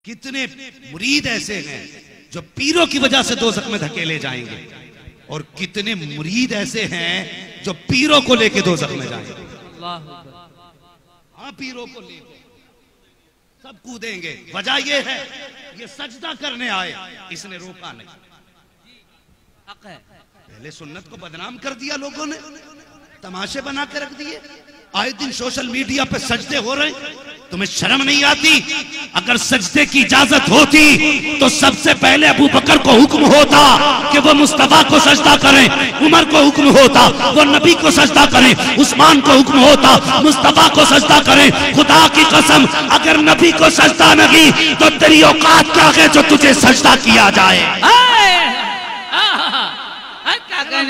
कितने मुरीद ऐसे हैं जो पीरों की वजह से दोज़ख में धकेले जाएंगे, और कितने मुरीद ऐसे हैं जो पीरों को लेके दोज़ख में जाएंगे। हाँ, पीरों को लेके सब कूदेंगे। वजह यह है, ये सजदा करने आए, इसने रोका नहीं। पहले सुन्नत को बदनाम कर दिया लोगों ने, तमाशे बना के रख दिए। आए दिन सोशल मीडिया पे सजदे हो रहे, तुम्हें शर्म नहीं आती? अगर सजदे की इजाजत होती तो सबसे पहले अबू बकर को हुक्म होता कि वो मुस्तफा को सजदा करें, उमर को हुक्म होता वो नबी को सजदा करें, उस्मान को हुक्म होता मुस्तफा को सजदा करें। खुदा की कसम, अगर नबी को सजदा नहीं तो तेरी औकात क्या है जो तुझे सजदा किया जाए?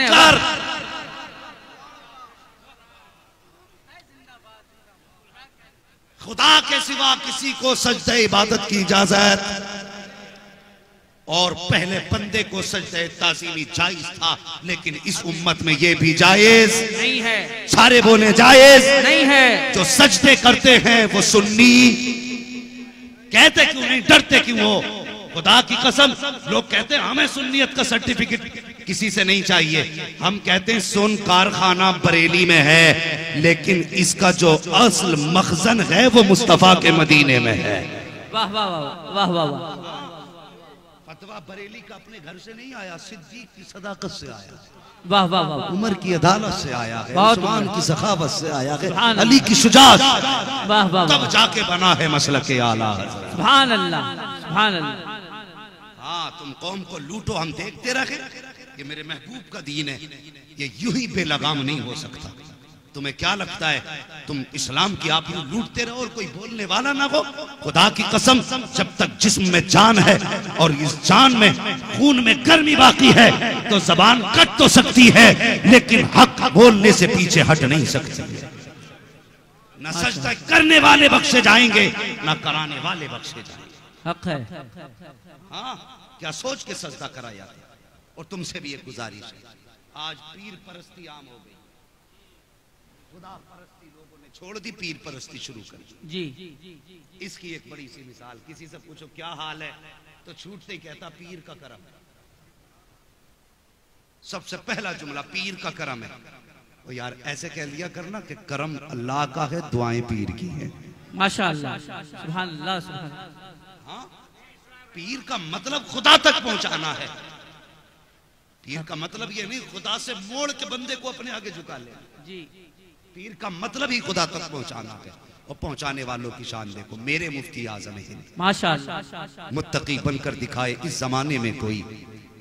कर खुदा के सिवा किसी को सजदे इबादत की इजाजत, और पहले बंदे को सजदे ताज़ीमी जायज था, लेकिन इस उम्मत में ये भी जायज नहीं है। सारे बोले जायज नहीं है। जो सजदे करते हैं वो सुन्नी, कहते क्यों नहीं, डरते क्यों हो? खुदा की कसम, लोग कहते हैं हमें सुन्नियत का सर्टिफिकेट किसी से नहीं चाहिए। हम कहते हैं सुन कारखाना बरेली में है, लेकिन इसका जो असल मखजन है वो मुस्तफा के मदीने में है। वाह वाह वाह वाह वाह। फतवा बरेली का अपने घर से नहीं आया, सिद्दीक की सदाकत से आया, वाह वाह वाह, उमर की अदालत से आया है, उस्मान की सखावत से आया है, अली की शुजाअत, वाह वाह, तब जाके बना है मसलके आला। सुभान अल्लाह, सुभान अल्लाह। हाँ, तुम कौम को लूटो, हम देखते रहे। ये मेरे महबूब का दीन है, ये यूं ही बेलगाम नहीं हो सकता। तुम्हें क्या लगता है तुम इस्लाम की आप यूं लूटते रहो और कोई बोलने वाला ना हो? खुदा की कसम, जब तक जिस्म में जान है और इस जान में खून में गर्मी बाकी है तो जबान कट तो सकती है, लेकिन हक बोलने से पीछे हट नहीं सकती। न सजदा करने वाले बख्शे जाएंगे, न कराने वाले बख्शे जाएंगे। हक है। हाँ, क्या सोच के सजदा कराया? और तुमसे भी एक गुजारिश है, आज पीर परस्ती आम हो गई, खुदा परस्ती लोगों ने छोड़ दी, पीर परस्ती शुरू कर दी। जी। इसकी एक बड़ी सी मिसाल, किसी से पूछो क्या हाल है तो छूटते ही कहता पीर का करम है। सबसे पहला जुमला पीर का करम है। तो यार ऐसे कह लिया करना कि करम अल्लाह का है, दुआएं पीर की है। माशाअल्लाह, सुभान अल्लाह, सुभान अल्लाह। हाँ, पीर का मतलब खुदा तक पहुंचाना है। पीर का मतलब ये नहीं खुदा से मोड़ के बंदे को अपने आगे झुका ले। जी। पीर का मतलब ही खुदा तक पहुंचाना है, और पहुंचाने वालों की शान देखो। मेरे मुफ्ती आजम हिंद माशाअल्लाह, मुत्तकी बनकर दिखाए इस जमाने में कोई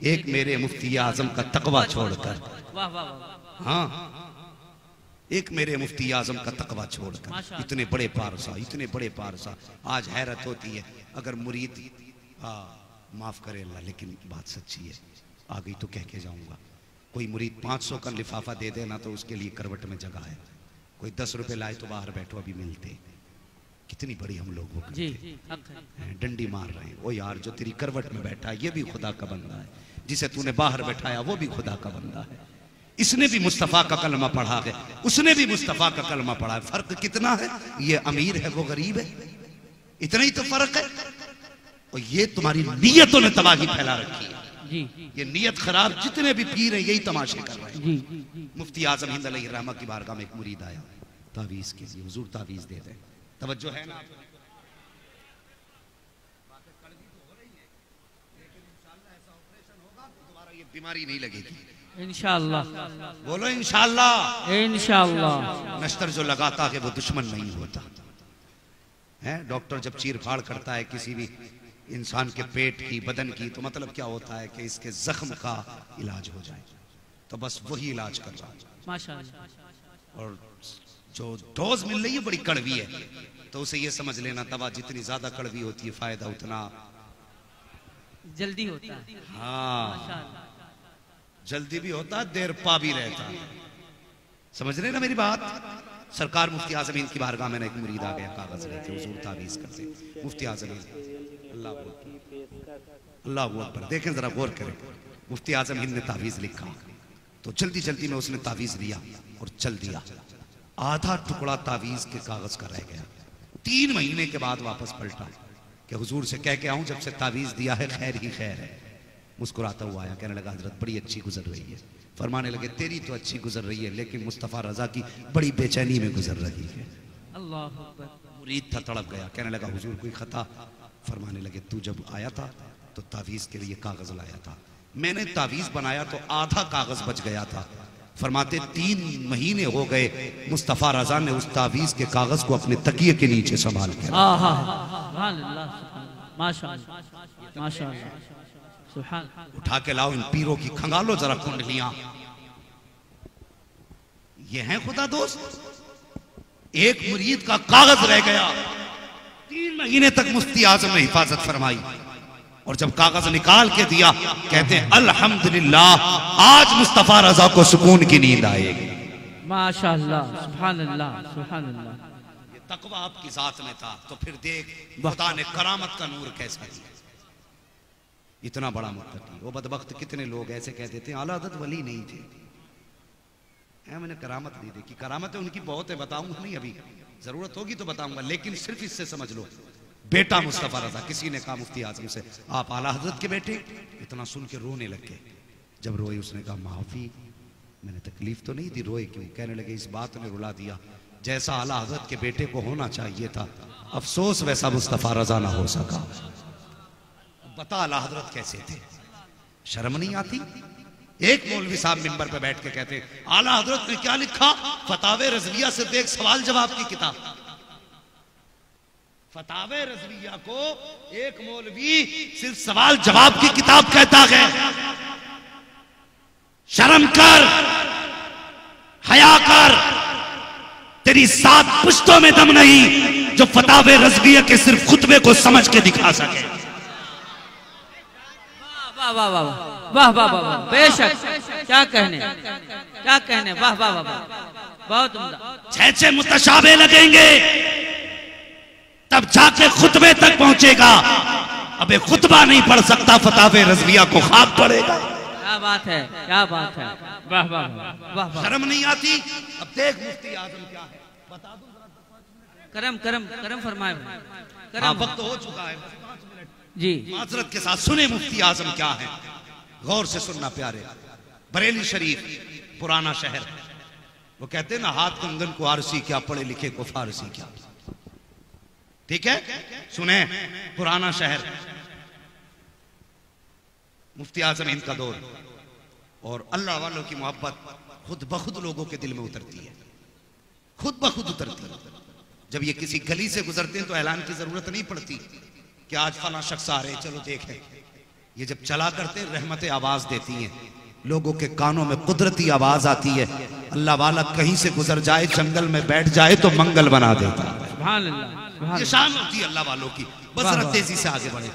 एक, मेरे मुफ्ती आजम का तकवा छोड़कर। वाह वाह वाह। हाँ, एक मेरे मुफ्ती आजम का तकवा छोड़कर, इतने बड़े पारसा, इतने बड़े पारसा। आज हैरत होती है अगर मुरीद, माफ करे अल्लाह, लेकिन बात सच्ची है, आ गई तो कह के जाऊंगा। कोई मुरीद 500 का लिफाफा दे देना तो उसके लिए करवट में जगह है। कोई 10 रुपए लाए तो बाहर बैठो अभी मिलते। कितनी बड़ी हम लोग वो करते हैं, डंडी मार रहे हैं। ओ यार, जो तेरी करवट में बैठा है ये भी खुदा का बंदा है, जिसे तूने बाहर बैठाया वो भी खुदा का बंदा है। इसने भी मुस्तफा का कलमा पढ़ा है, उसने भी मुस्तफा का कलमा पढ़ा है। फर्क कितना है? ये अमीर है, वो गरीब है, इतना ही तो फर्क है। और ये तुम्हारी नीयतों ने तबाही फैला रखी है। जी। ये नीयत खराब, जितने भी पीर हैं यही तमाशे कर रहे हैं। जी। मुफ्ती आजम हिंद अलैहि रहमा की बारगाह में एक मुरीद आया, तावीज़ कीजिए हुजूर, तावीज़ दे दें। तवज्जो है ना? ये बीमारी नहीं लगेगी इंशाअल्लाह। बोलो इंशाअल्लाह। इंशाअल्लाह। नश्तर जो लगाता है वो दुश्मन नहीं होता है। डॉक्टर जब चीर फाड़ करता है किसी भी इंसान के पेट की, बदन की, तो मतलब क्या होता है कि इसके जख्म का इलाज हो जाए, तो बस वही इलाज कर रहा है माशाअल्लाह। और जो डोज मिल रही है बड़ी कड़वी है, तो उसे ये समझ लेना दवा जितनी ज्यादा कड़वी होती है फायदा उतना जल्दी होता है। हाँ, जल्दी भी होता है, देर पा भी रहता है। समझ रहे ना मेरी बात? सरकार मुफ्ती आजम हिंद की बारगाह में एक मुरीद आ गया, कागज लेके हुजूर तावीज़ करते। मुफ्ती आजम हिंद, अल्लाह अकबर, देखें जरा गौर करें। मुफ्ती आजम हिंद ने तावीज़ लिखा तो जल्दी जल्दी में उसने तावीज़ लिया और चल दिया। आधा टुकड़ा तावीज़ के कागज का रह गया। 3 महीने के बाद वापस पलटा कि हुजूर से कह के आऊं जब से तावीज़ दिया है खैर ही खैर है। मुस्कुराता हुआ आया, कहने लगा हजरत बड़ी अच्छी गुजर रही है। फरमाने लगे तेरी तो अच्छी गुजर रही है लेकिन मुस्तफ़ा रज़ा की बड़ी बेचैनी में गुजर रही है। अल्लाह अकबर। मुरीद था, तड़प गया, कहने लगा हुजूर कोई खता? फरमाने लगे तू जब आया था तो तावीज़ के लिए कागज़ लाया था, मैंने तावीज़ बनाया तो आधा कागज़ बच गया था। फरमाते 3 महीने हो गए मुस्तफ़ा रज़ा ने उस तावीज़ के कागज़ को अपने तकिए के नीचे संभाल के उठा के लाओ इन पीरों की, खंगालो जरा कुंडलियां। ये है खुदा दोस्त। एक मुरीद का कागज रह गया, 3 महीने तक मुफ्ती आजम ने हिफाजत फरमाई और जब कागज निकाल के दिया कहते हैं अल्हम्दुलिल्लाह आज मुस्तफा रजा को सुकून की नींद आएगी। माशाअल्लाह, सुभान अल्लाह, सुभान अल्लाह। ये तकवा आपकी जात में था तो फिर देख खुदा ने करामत का नूर कैसा दिया। इतना बड़ा मुत्तकी। वो बदबख्त कितने लोग ऐसे कह देते हैं आला हज़रत वली नहीं थे, मैंने करामत नहीं देखी। करामतें उनकी बहुत है, बताऊंगा नहीं, अभी जरूरत होगी तो बताऊंगा, लेकिन सिर्फ इससे समझ लो बेटा मुस्तफा रजा। किसी ने कहा मुफ्ती आजम से आप आला हजरत के बेटे? इतना सुन के रोने लग गए। जब रोए उसने कहा माफी, मैंने तकलीफ तो नहीं दी। रोए क्यों? कहने लगे इस बात ने रुला दिया, जैसा आला हजरत के बेटे को होना चाहिए था अफसोस वैसा मुस्तफा रजा ना हो सका। बता आला हजरत कैसे थे? शर्म नहीं आती? एक मौलवी साहब मिंबर पे बैठ के कहते आला हजरत ने क्या लिखा? फतावे रज़विया से देख सवाल जवाब की किताब। फतावे रज़विया को एक मौलवी सिर्फ सवाल जवाब की किताब कहता है। शर्म कर, हया कर, तेरी 7 पुश्तों में दम नहीं जो फतावे रज़विया के सिर्फ खुतबे को समझ के दिखा सके। वाह वाह वाह वाह वाह वाह वाह, बेशक, क्या कहने, क्या कहने, वाह वाह वाह वाह, बहुत उम्दा। 6 मुतशाबे लगेंगे तब जाके खुतबे तक पहुंचेगा। अबे खुतबा नहीं पढ़ सकता फतावे रज़विया को ख्वाब पड़ेगा। क्या बात है, क्या बात है, वाह वाह वाह। शर्म नहीं आती? अब देख मुफ्ती आजम क्या है, बता दूं? करम करम करम फरमाए। वक्त हो चुका है जी। माजरत के साथ सुने मुफ्ती आजम क्या है, गौर से सुनना प्यारे। बरेली शरीफ पुराना शहर, वो कहते हैं ना हाथ कंगन को आरसी क्या, पढ़े लिखे को फारसी क्या। ठीक है, सुने पुराना शहर, मुफ्ती आजम इनका दौर, और अल्लाह वालों की मोहब्बत खुद ब खुद लोगों के दिल में उतरती है, खुद ब खुद उतरती है। जब ये किसी गली से गुजरते हैं तो ऐलान की जरूरत नहीं पड़ती कि आज फला शख्स आ रहे चलो देखें। ये जब चला करते रहमतें आवाज देती हैं, लोगों के कानों में कुदरती आवाज आती है। अल्लाह वाला कहीं से गुजर जाए, जंगल में बैठ जाए तो मंगल बना देता है। सुभान अल्लाह, ये शान होती है अल्लाह वालों की। बस जरा तेजी से आगे बढ़े।